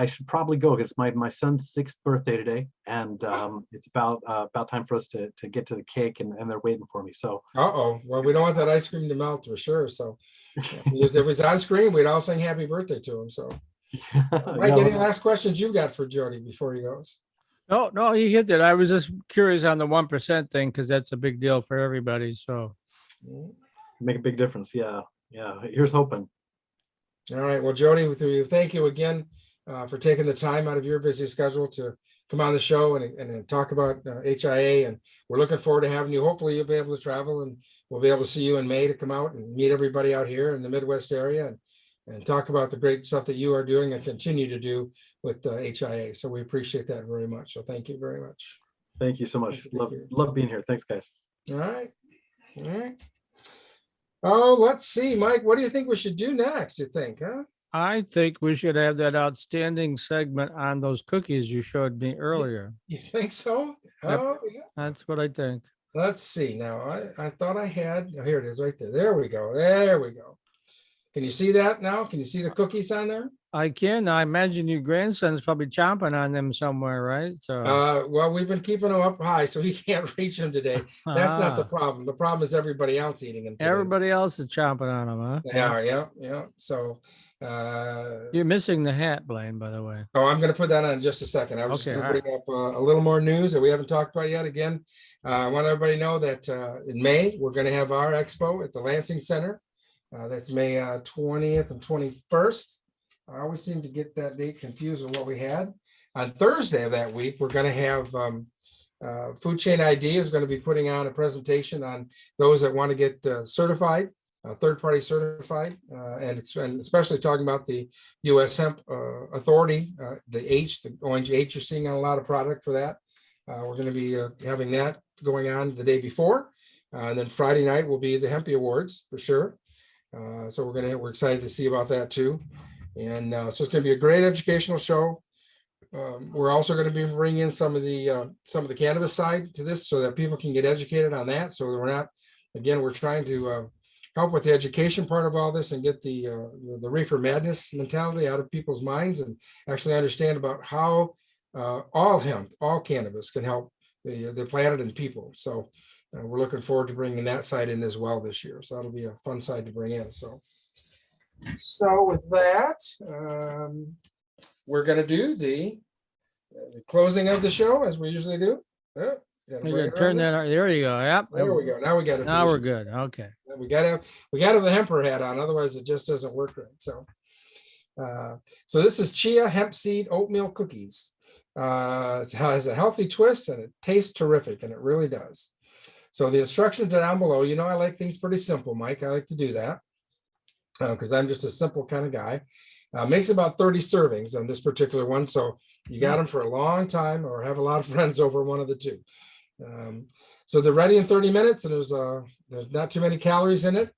should probably go because my son's 6th birthday today, and it's about time for us to get to the cake, and they're waiting for me. So. Well, we don't want that ice cream to melt for sure. So, if it was on screen, we'd all sing happy birthday to him. So, Mike, any last questions you've got for Jody before he goes? No, he hit it. I was just curious on the 1% thing because that's a big deal for everybody. So. Make a big difference. Yeah. Here's hoping. All right. Well, Jody, thank you again for taking the time out of your busy schedule to come on the show and talk about HIA. And we're looking forward to having you. Hopefully you'll be able to travel, and we'll be able to see you in May to come out and meet everybody out here in the Midwest area and talk about the great stuff that you are doing and continue to do with HIA. So we appreciate that very much. So thank you very much. Thank you so much. Love being here. Thanks, guys. All right. Oh, let's see, Mike, what do you think we should do next, you think, huh? I think we should have that outstanding segment on those cookies you showed me earlier. You think so? Yep. Oh, yeah. That's what I think. Let's see. Now, I thought I had, here it is right there. There we go. Can you see that now? Can you see the cookies on there? I can. I imagine your grandson's probably chomping on them somewhere, right? So, well, we've been keeping them up high, so he can't reach them today. That's not the problem. The problem is everybody else eating them today. Everybody else is chomping on them, huh? They are, yeah. So, you're missing the hat, Blaine, by the way. Oh, I'm going to put that on in just a second. I was just going to bring up a little more news that we haven't talked about yet. Again, I want everybody to know that in May, we're going to have our expo at the Lansing Center. That's May 20th and 21st. I always seem to get that date confused with what we had. On Thursday of that week, we're going to have Food Chain ID is going to be putting on a presentation on those that want to get certified, third-party certified, and especially talking about the U.S. Hemp Authority, the orange H you're seeing on a lot of product for that. We're going to be having that going on the day before. And then Friday night will be the Hemp Awards for sure. So we're excited to see about that too. And so it's going to be a great educational show. We're also going to be bringing in some of the cannabis side to this so that people can get educated on that. So we're trying to help with the education part of all this and get the reefer madness mentality out of people's minds and actually understand about how all hemp, all cannabis can help the planet and people. So we're looking forward to bringing that side in as well this year. So that'll be a fun side to bring in. So with that, we're going to do the closing of the show as we usually do. You gotta turn that on. There you go. Yep. There we go. Now we got it. Now we're good. Okay. We got to have the hemper hat on. Otherwise, it just doesn't work right. So this is Chia hemp seed oatmeal cookies. It has a healthy twist and it tastes terrific, and it really does. So the instructions are down below. You know, I like things pretty simple, Mike. I like to do that because I'm just a simple kind of guy. Makes about 30 servings on this particular one. So you got them for a long time or have a lot of friends over, one of the two. So they're ready in 30 minutes, and there's not too many calories in it.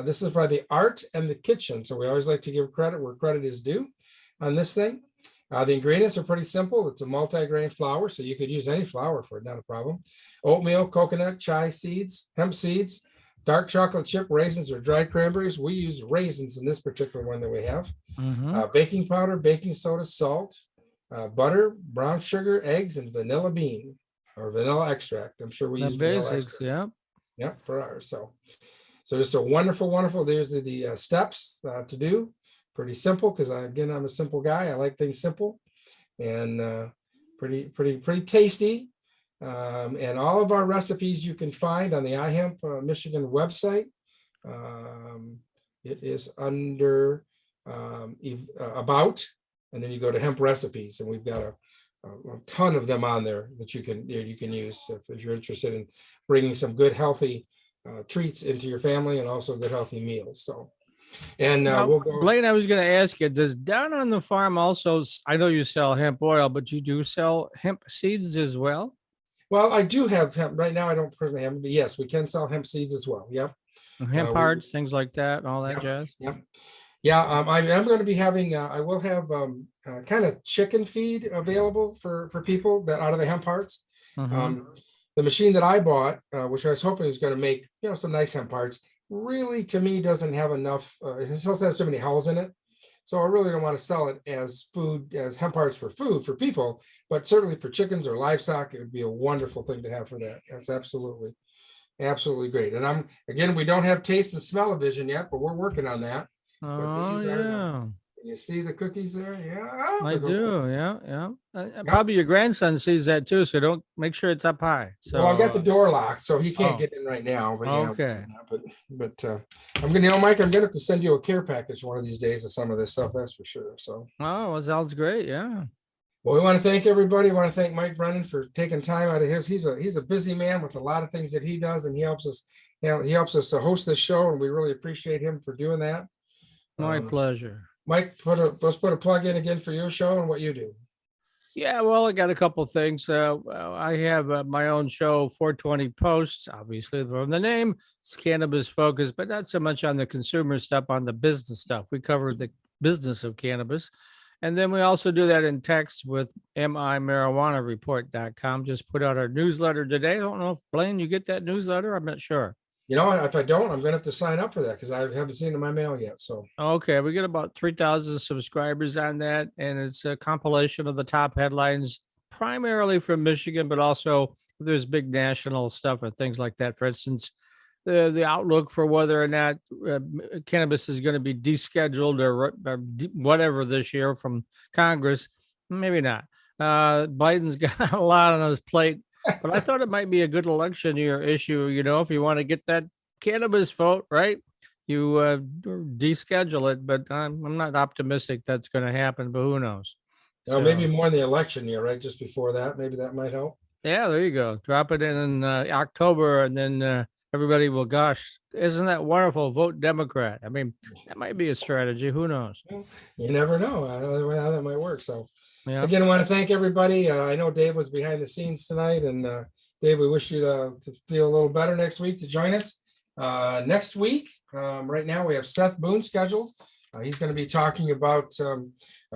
This is by the art and the kitchen. So we always like to give credit where credit is due on this thing. The ingredients are pretty simple. It's a multi-grain flour, so you could use any flour for it, not a problem. Oatmeal, coconut, chia seeds, hemp seeds, dark chocolate chip, raisins, or dried cranberries. We use raisins in this particular one that we have. Baking powder, baking soda, salt, butter, brown sugar, eggs, and vanilla bean or vanilla extract. I'm sure we use vanilla basics, extract. Yeah, for ours. So just a wonderful. There's the steps to do. Pretty simple, because I'm a simple guy. I like things simple, and pretty tasty. And all of our recipes you can find on the iHemp Michigan website. It is under about, and then you go to hemp recipes, and we've got a ton of them on there that you can use if you're interested in bringing some good healthy treats into your family, and also good healthy meals. So, and we'll go. Blaine, I was going to ask you, does down on the farm also, I know you sell hemp oil, but you do sell hemp seeds as well? Well, I do have hemp right now. I don't personally have, but yes, we can sell hemp seeds as well. Yep. Hemp hearts, things like that, and all that jazz. Yep. Yeah. I am going to be having. I will have kind of chicken feed available for people that out of the hemp hearts. The machine that I bought, which I was hoping was going to make some nice hemp hearts, really to me doesn't have enough. It still has so many holes in it. So I really don't want to sell it as food, as hemp hearts for food for people, but certainly for chickens or livestock, it would be a wonderful thing to have for that. That's absolutely great. And we don't have taste and smell-o-vision yet, but we're working on that. Oh, yeah. You see the cookies there? Yeah. I do. Yeah. Probably your grandson sees that too. So don't make sure it's up high. So I've got the door locked, so he can't get in right now. But okay. But I'm gonna, Mike, I'm gonna have to send you a care package one of these days of some of this stuff. That's for sure. So. Oh, well, sounds great. Yeah. Well, we want to thank everybody. We want to thank Mike Brennan for taking time out of his. He's a busy man with a lot of things that he does, and he helps us. He helps us to host this show, and we really appreciate him for doing that. My pleasure. Mike, let's put a plug in again for your show and what you do. Yeah, well, I got a couple of things. I have my own show, 420 Posts, obviously from the name. It's cannabis focused, but not so much on the consumer stuff, on the business stuff. We cover the business of cannabis. And then we also do that in text with mimarijuanareport.com. Just put out our newsletter today. I don't know if, Blaine, you get that newsletter? I'm not sure. If I don't, I'm going to have to sign up for that because I haven't seen it in my mail yet. So okay, we get about 3,000 subscribers on that, and it's a compilation of the top headlines, primarily from Michigan, but also there's big national stuff and things like that. For instance, the outlook for whether or not cannabis is going to be descheduled or whatever this year from Congress, maybe not. Biden's got a lot on his plate. But I thought it might be a good election year issue, if you want to get that cannabis vote, right? You deschedule it, but I'm not optimistic that's going to happen, but who knows? So, maybe more in the election year, right? Just before that, maybe that might help. Yeah, there you go. Drop it in October, and then everybody will, gosh, isn't that wonderful? Vote Democrat. I mean, that might be a strategy. Who knows? You never know how that might work. So. Yeah. Again, I want to thank everybody. I know Dave was behind the scenes tonight, and Dave, we wish you to feel a little better next week to join us. Next week, right now we have Seth Boone scheduled. He's going to be talking about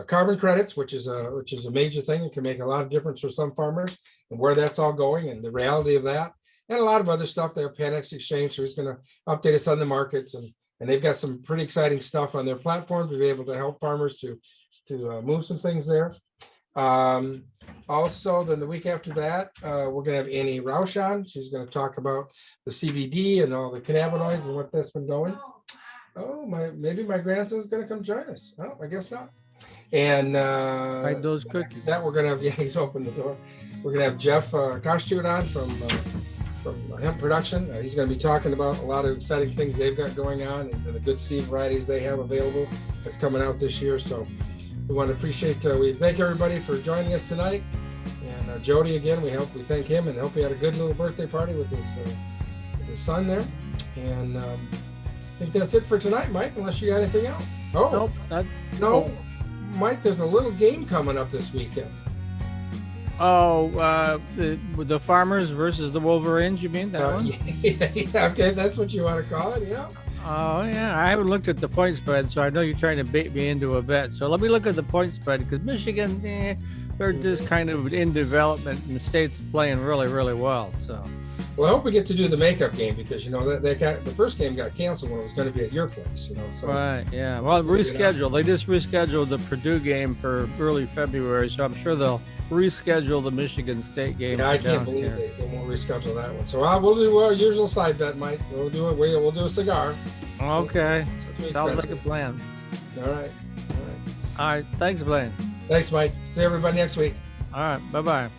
carbon credits, which is a major thing. It can make a lot of difference for some farmers, and where that's all going, and the reality of that, and a lot of other stuff. They have Panex Exchange, so he's going to update us on the markets, and they've got some pretty exciting stuff on their platform to be able to help farmers to move some things there. Also, then the week after that, we're going to have Annie Rausch on. She's going to talk about the CBD and all the cannabinoids and what that's been going. Oh, maybe my grandson's going to come join us. Oh, I guess not. And hide those cookies. That we're going to have. Yeah, he's opened the door. We're going to have Jeff Kostwick on from Hemp Production. He's going to be talking about a lot of exciting things they've got going on and the good seed varieties they have available that's coming out this year. So we want to we thank everybody for joining us tonight. And Jody, again, we thank him and hope he had a good little birthday party with his son there. And I think that's it for tonight, Mike, unless you got anything else. Oh, nope, Mike, there's a little game coming up this weekend. The farmers versus the Wolverines, you mean that one? Yeah, okay, that's what you want to call it, yeah. Oh, yeah. I haven't looked at the point spread, so I know you're trying to bait me into a bet. So let me look at the point spread because Michigan, they're just kind of in development and the state's playing really, really well. So, well, I hope we get to do the makeup game because, they got the first game got canceled when it was going to be at your place, So. Right, yeah. Well, rescheduled. They just rescheduled the Purdue game for early February, so I'm sure they'll reschedule the Michigan State game. Yeah, I can't believe they won't reschedule that one. So we'll do our usual side bet, Mike. We'll do a cigar. Okay. Sounds like a plan. All right. All right. Thanks, Blaine. Thanks, Mike. See everybody next week. All right. Bye-bye.